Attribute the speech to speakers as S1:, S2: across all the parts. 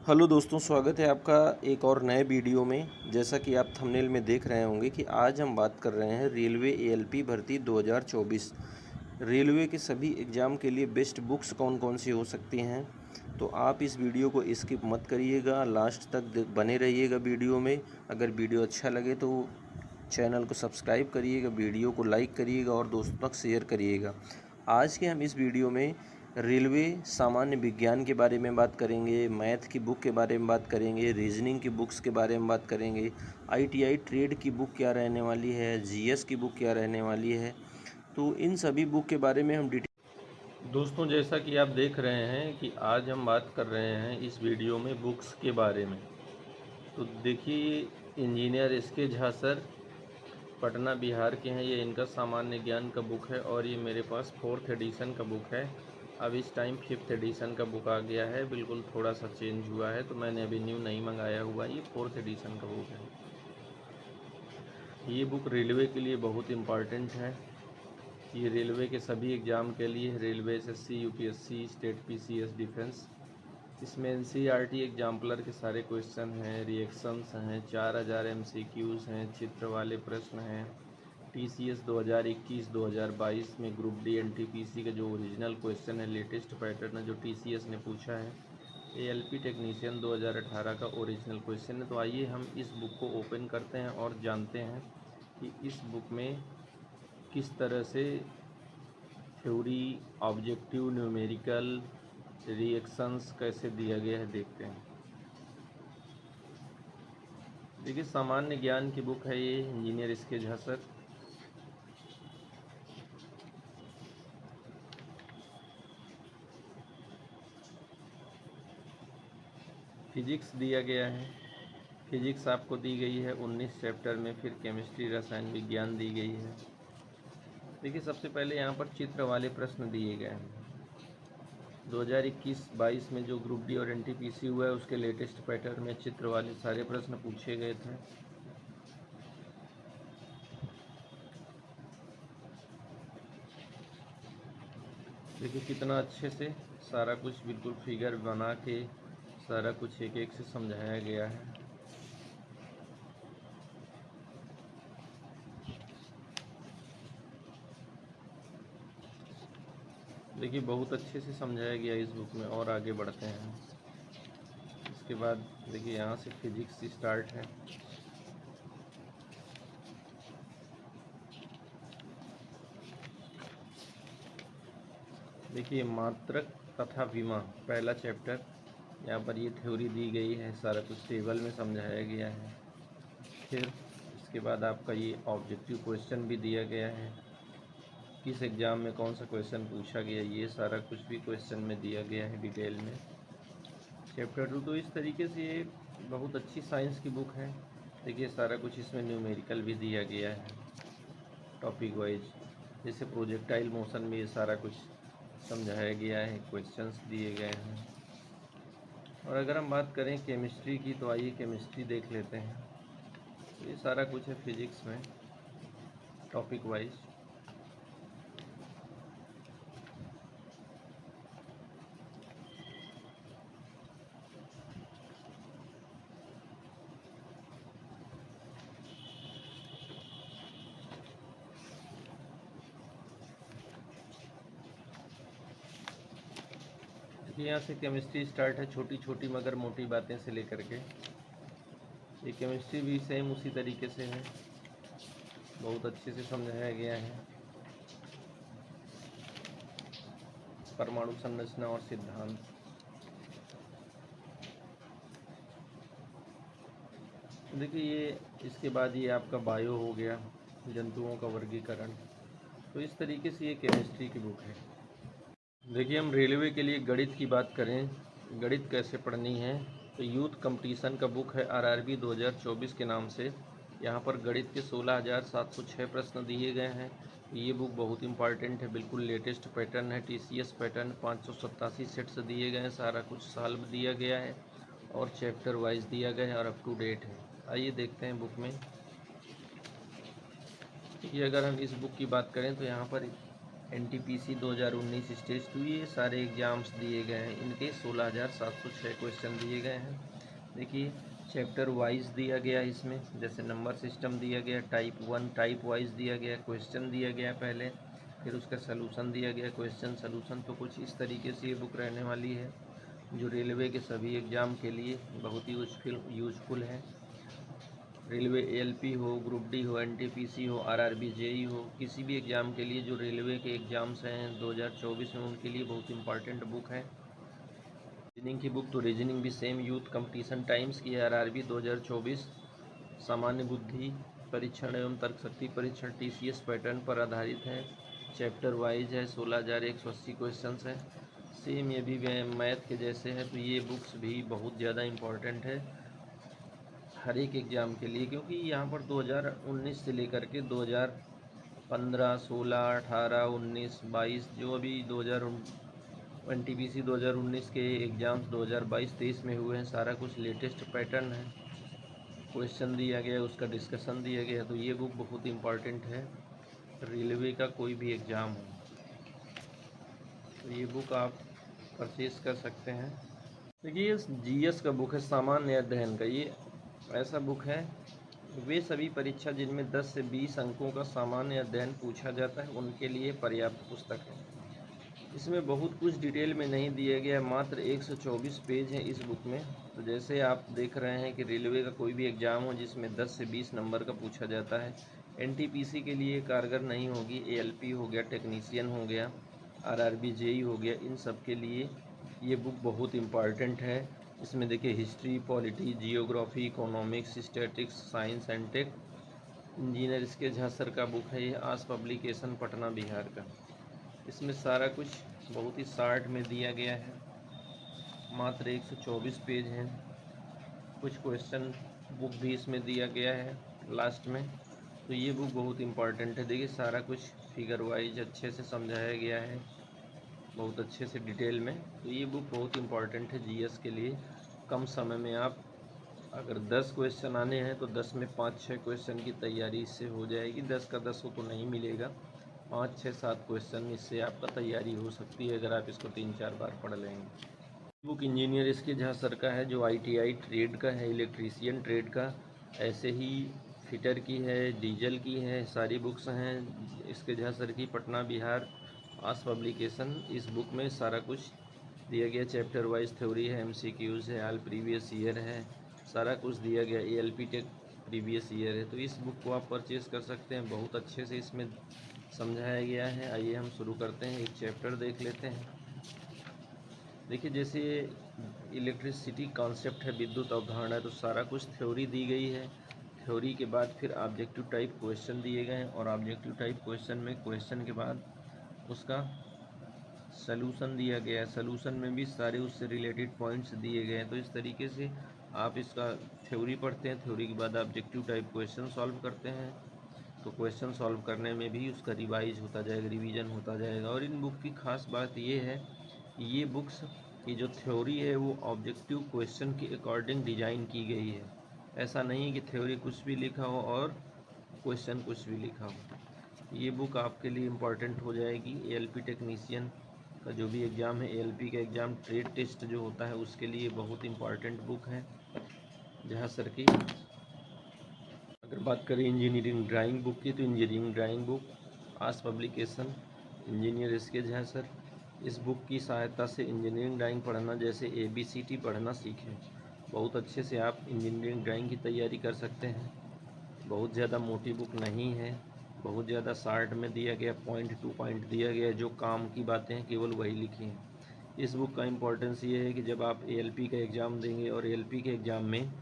S1: Hello दोस्तों, स्वागत है आपका एक और नए वीडियो में। जैसा कि आप थंबनेल में देख रहे होंगे कि आज हम बात कर रहे हैं रेलवे एएलपी भर्ती 2024। रेलवे के सभी एग्ज़ाम के लिए बेस्ट बुक्स कौन कौन सी हो सकती हैं। तो आप इस वीडियो को स्किप मत करिएगा, लास्ट तक बने रहिएगा वीडियो में। अगर वीडियो अच्छा लगे तो चैनल को सब्सक्राइब करिएगा, वीडियो को लाइक करिएगा और दोस्तों तक शेयर करिएगा। आज के हम इस वीडियो में रेलवे सामान्य विज्ञान के बारे में बात करेंगे, मैथ की बुक के बारे में बात करेंगे, रीजनिंग की बुक्स के बारे में बात करेंगे, आईटीआई ट्रेड की बुक क्या रहने वाली है, जीएस की बुक क्या रहने वाली है। तो इन सभी बुक के बारे में हम डिटेल। दोस्तों, जैसा कि आप देख रहे हैं कि आज हम बात कर रहे हैं इस वीडियो में बुक्स के बारे में। तो देखिए, engineer SK Jha sir Patna Bihar के हैं। ये इनका सामान्य ज्ञान का बुक है और ये मेरे पास 4th एडिशन का बुक है। अब इस टाइम 5th एडिशन का बुक आ गया है, बिल्कुल थोड़ा सा चेंज हुआ है, तो मैंने अभी न्यू नहीं मंगाया हुआ। ये 4th एडिशन का बुक है। ये बुक रेलवे के लिए बहुत इम्पॉर्टेंट है। ये रेलवे के सभी एग्ज़ाम के लिए, railway SSC, UPSC, state PCS, defence. इसमें एनसीईआरटी एग्जाम्पलर के सारे क्वेश्चन हैं, रिएक्शंस हैं, 4000 एमसीक्यूज़ हैं, चित्र वाले प्रश्न हैं। टीसीएस 2021-2022 में ग्रुप डी एनटीपीसी का जो ओरिजिनल क्वेश्चन है, लेटेस्ट पैटर्न है जो टीसीएस ने पूछा है। एएलपी टेक्नीशियन 2018 का ओरिजिनल क्वेश्चन है। तो आइए हम इस बुक को ओपन करते हैं और जानते हैं कि इस बुक में किस तरह से थ्योरी, ऑब्जेक्टिव, न्यूमेरिकल, रिएक्शंस कैसे दिया गया है, देखते हैं। देखिए, सामान्य ज्ञान की बुक है ये, engineer SK Jha sir. Physics दिया गया है। फिजिक्स आपको दी गई है 19 चैप्टर में। फिर केमिस्ट्री, रसायन विज्ञान दी गई है। देखिए, सबसे पहले यहाँ पर चित्र वाले प्रश्न दिए गए हैं। 2021-22 में जो ग्रुप डी और एनटीपीसी हुआ है उसके लेटेस्ट पैटर्न में चित्र वाले सारे प्रश्न पूछे गए थे। देखिए कितना अच्छे से सारा कुछ बिल्कुल फिगर बना के सारा कुछ एक एक से समझाया गया है। देखिए, बहुत अच्छे से समझाया गया इस बुक में। और आगे बढ़ते हैं। इसके बाद देखिए, यहाँ से फिजिक्स स्टार्ट है। देखिए, मात्रक तथा विमा पहला चैप्टर, यहाँ पर ये थ्योरी दी गई है, सारा कुछ टेबल में समझाया गया है। फिर इसके बाद आपका ये ऑब्जेक्टिव क्वेश्चन भी दिया गया है, किस एग्ज़ाम में कौन सा क्वेश्चन पूछा गया, ये सारा कुछ भी क्वेश्चन में दिया गया है डिटेल में। चैप्टर 2, तो इस तरीके से ये बहुत अच्छी साइंस की बुक है। देखिए, सारा कुछ इसमें न्यूमेरिकल भी दिया गया है टॉपिक वाइज। जैसे प्रोजेक्टाइल मोशन में ये सारा कुछ समझाया गया है, क्वेश्चंस दिए गए हैं। और अगर हम बात करें केमिस्ट्री की, तो आइए केमिस्ट्री देख लेते हैं। तो ये सारा कुछ है फिजिक्स में टॉपिक वाइज। यहाँ से केमिस्ट्री स्टार्ट है, छोटी छोटी मगर मोटी बातें से लेकर के। ये केमिस्ट्री भी सेम उसी तरीके से है, बहुत अच्छे से समझाया गया है। परमाणु संरचना और सिद्धांत। देखिए, ये इसके बाद ये आपका बायो हो गया, जंतुओं का वर्गीकरण। तो इस तरीके से ये केमिस्ट्री की बुक है। देखिए, हम रेलवे के लिए गणित की बात करें, गणित कैसे पढ़नी है, तो यूथ कंपटीशन का बुक है आरआरबी 2024 के नाम से। यहाँ पर गणित के 16,706 प्रश्न दिए गए हैं। ये बुक बहुत इंपॉर्टेंट है, बिल्कुल लेटेस्ट पैटर्न है, टीसीएस पैटर्न। 587 सेट्स दिए गए हैं, सारा कुछ सॉल्व दिया गया है और चैप्टर वाइज दिया गया है और अप टू डेट है। आइए देखते हैं बुक में। ये अगर हम इस बुक की बात करें तो यहाँ पर एनटीपीसी 2019 स्टेज 2, ये सारे एग्ज़ाम्स दिए गए हैं। इनके 16,706 क्वेश्चन दिए गए हैं। देखिए चैप्टर वाइज दिया गया इसमें, जैसे नंबर सिस्टम दिया गया, टाइप 1 टाइप वाइज दिया गया, क्वेश्चन दिया गया पहले, फिर उसका सलूशन दिया गया, क्वेश्चन सलूशन। तो कुछ इस तरीके से ये बुक रहने वाली है, जो रेलवे के सभी एग्ज़ाम के लिए बहुत ही यूजफुल है। रेलवे एएलपी हो, ग्रुप डी हो, एनटीपीसी हो, आरआरबी जेई हो, किसी भी एग्ज़ाम के लिए जो रेलवे के एग्ज़ाम्स हैं 2024 में, उनके लिए बहुत इंपॉर्टेंट बुक है। रीजनिंग की बुक तो रीजनिंग भी सेम यूथ कंपटीशन टाइम्स की है, आरआरबी 2024। सामान्य बुद्धि परीक्षण एवं तर्क शक्ति परीक्षण टीसीएस पैटर्न पर आधारित है। चैप्टर वाइज है, 16,180 क्वेश्चन है। सेम ये भी मैथ के जैसे है, तो ये बुक्स भी बहुत ज़्यादा इम्पॉर्टेंट है हर एक एग्ज़ाम के लिए, क्योंकि यहाँ पर 2019 से लेकर के 2015, 16, 18, 19, 22, जो अभी 2000 एनटीपीसी 2019 के एग्ज़ाम्स 2022-23 में हुए हैं, सारा कुछ लेटेस्ट पैटर्न है। क्वेश्चन दिया गया, उसका डिस्कशन दिया गया। तो ये बुक बहुत इम्पॉर्टेंट है, रेलवे का कोई भी एग्ज़ाम हो तो ये बुक आप परचेज़ कर सकते हैं। देखिए ये जीएस का बुक है, सामान्य अध्ययन का। ये ऐसा बुक है, वे सभी परीक्षा जिनमें 10 से 20 अंकों का सामान्य अध्ययन पूछा जाता है, उनके लिए पर्याप्त पुस्तक है। इसमें बहुत कुछ डिटेल में नहीं दिया गया, मात्र 124 पेज हैं इस बुक में। तो जैसे आप देख रहे हैं कि रेलवे का कोई भी एग्ज़ाम हो जिसमें 10 से 20 नंबर का पूछा जाता है, एनटीपीसी के लिए कारगर नहीं होगी, एएलपी हो गया, टेक्नीशियन हो गया, आरआरबी जेई हो गया, इन सब के लिए ये बुक बहुत इम्पॉर्टेंट है। इसमें देखिए history, polity, geography, economics, statics, science and tech, engineer इसके झा सर का बुक है ये, आस पब्लिकेशन, पटना बिहार का। इसमें सारा कुछ बहुत ही शार्ट में दिया गया है, मात्र 124 पेज हैं। कुछ क्वेश्चन बुक भी इसमें दिया गया है लास्ट में। तो ये बुक बहुत इम्पॉर्टेंट है। देखिए सारा कुछ फिगर वाइज अच्छे से समझाया गया है, बहुत अच्छे से डिटेल में। तो ये बुक बहुत इम्पॉर्टेंट है जीएस के लिए। कम समय में आप अगर 10 क्वेश्चन आने हैं तो 10 में 5-6 क्वेश्चन की तैयारी इससे हो जाएगी। 10 का 10 तो नहीं मिलेगा, 5, 6, 7 क्वेश्चन इससे आपका तैयारी हो सकती है अगर आप इसको 3-4 बार पढ़ लेंगे। बुक इंजीनियर इसके झा सर का है, जो आईटीआई ट्रेड का है, इलेक्ट्रीशियन ट्रेड का। ऐसे ही फिटर की है, डीजल की है, सारी बुक्स हैं इसके झा सर की, पटना बिहार, आस पब्लिकेशन। इस बुक में सारा कुछ दिया गया, चैप्टर वाइज थ्योरी है, एमसीक्यूज़ है, ऑल प्रीवियस ईयर है, सारा कुछ दिया गया, एएलपी टेक प्रीवियस ईयर है। तो इस बुक को आप परचेज़ कर सकते हैं, बहुत अच्छे से इसमें समझाया गया है। आइए हम शुरू करते हैं, एक चैप्टर देख लेते हैं। देखिए जैसे इलेक्ट्रिसिटी कॉन्सेप्ट है, विद्युत अवधारणा, तो सारा कुछ थ्योरी दी गई है। थ्योरी के बाद फिर ऑब्जेक्टिव टाइप क्वेश्चन दिए गए हैं, और ऑब्जेक्टिव टाइप क्वेश्चन में क्वेश्चन के बाद उसका सलूशन दिया गया है। सलूशन में भी सारे उससे रिलेटेड पॉइंट्स दिए गए हैं। तो इस तरीके से आप इसका थ्योरी पढ़ते हैं, थ्योरी के बाद ऑब्जेक्टिव टाइप क्वेश्चन सॉल्व करते हैं। तो क्वेश्चन सॉल्व करने में भी उसका रिवाइज होता जाएगा, रिवीजन होता जाएगा। और इन बुक की खास बात ये है, ये बुक्स की जो थ्योरी है वो ऑब्जेक्टिव क्वेश्चन के अकॉर्डिंग डिज़ाइन की गई है। ऐसा नहीं कि थ्योरी कुछ भी लिखा हो और क्वेश्चन कुछ भी लिखा हो। ये बुक आपके लिए इम्पॉर्टेंट हो जाएगी। एएलपी टेक्नीशियन का जो भी एग्ज़ाम है, एएलपी का एग्ज़ाम, ट्रेड टेस्ट जो होता है, उसके लिए बहुत इम्पॉर्टेंट बुक है जहाँ सर की। अगर बात करें इंजीनियरिंग ड्राइंग बुक की, तो इंजीनियरिंग ड्राइंग बुक, आस पब्लिकेशन, इंजीनियर इसके झा सर। इस बुक की सहायता से इंजीनियरिंग ड्राइंग पढ़ना, जैसे ABCD पढ़ना सीखें। बहुत अच्छे से आप इंजीनियरिंग ड्राइंग की तैयारी कर सकते हैं। बहुत ज़्यादा मोटी बुक नहीं है, बहुत ज़्यादा शार्ट में दिया गया, पॉइंट टू पॉइंट दिया गया, जो काम की बातें हैं केवल वही लिखी हैं। इस बुक का इम्पोर्टेंस ये है कि जब आप ALP का एग्ज़ाम देंगे और ALP के एग्ज़ाम में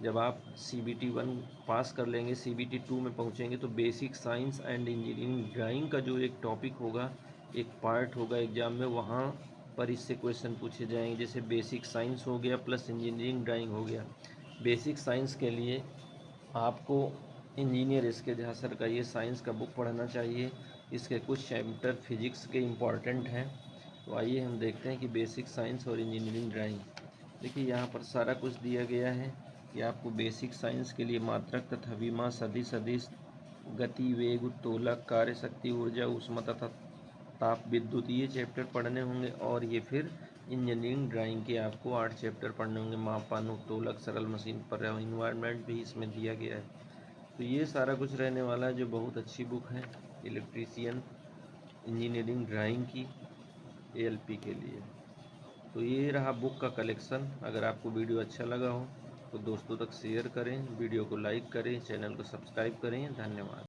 S1: जब आप CBT 1 पास कर लेंगे, CBT 2 में पहुंचेंगे, तो basic science and engineering drawing का जो एक टॉपिक होगा, एक पार्ट होगा एग्ज़ाम में, वहाँ पर इससे क्वेश्चन पूछे जाएंगे। जैसे बेसिक साइंस हो गया प्लस इंजीनियरिंग ड्राइंग हो गया। बेसिक साइंस के लिए आपको इंजीनियर इसके झा सर का ये साइंस का बुक पढ़ना चाहिए। इसके कुछ चैप्टर फिजिक्स के इम्पॉर्टेंट हैं। तो आइए हम देखते हैं कि बेसिक साइंस और इंजीनियरिंग ड्राइंग। देखिए यहाँ पर सारा कुछ दिया गया है कि आपको बेसिक साइंस के लिए मात्रक तथा विमा, सदिश, गति, वेग, उत्तोलक, कार्य शक्ति, ऊर्जा, ऊष्मा तथा ताप विद्युतीय चैप्टर पढ़ने होंगे, और ये फिर इंजीनियरिंग ड्राइंग के आपको 8 चैप्टर पढ़ने होंगे। मापानुक, तोलक, सरल मशीन, पर्यावरण, इन्वायरमेंट भी इसमें दिया गया है। तो ये सारा कुछ रहने वाला है, जो बहुत अच्छी बुक है इलेक्ट्रीशियन इंजीनियरिंग ड्राइंग की एएलपी के लिए। तो ये रहा बुक का कलेक्शन। अगर आपको वीडियो अच्छा लगा हो तो दोस्तों तक शेयर करें, वीडियो को लाइक करें, चैनल को सब्सक्राइब करें। धन्यवाद।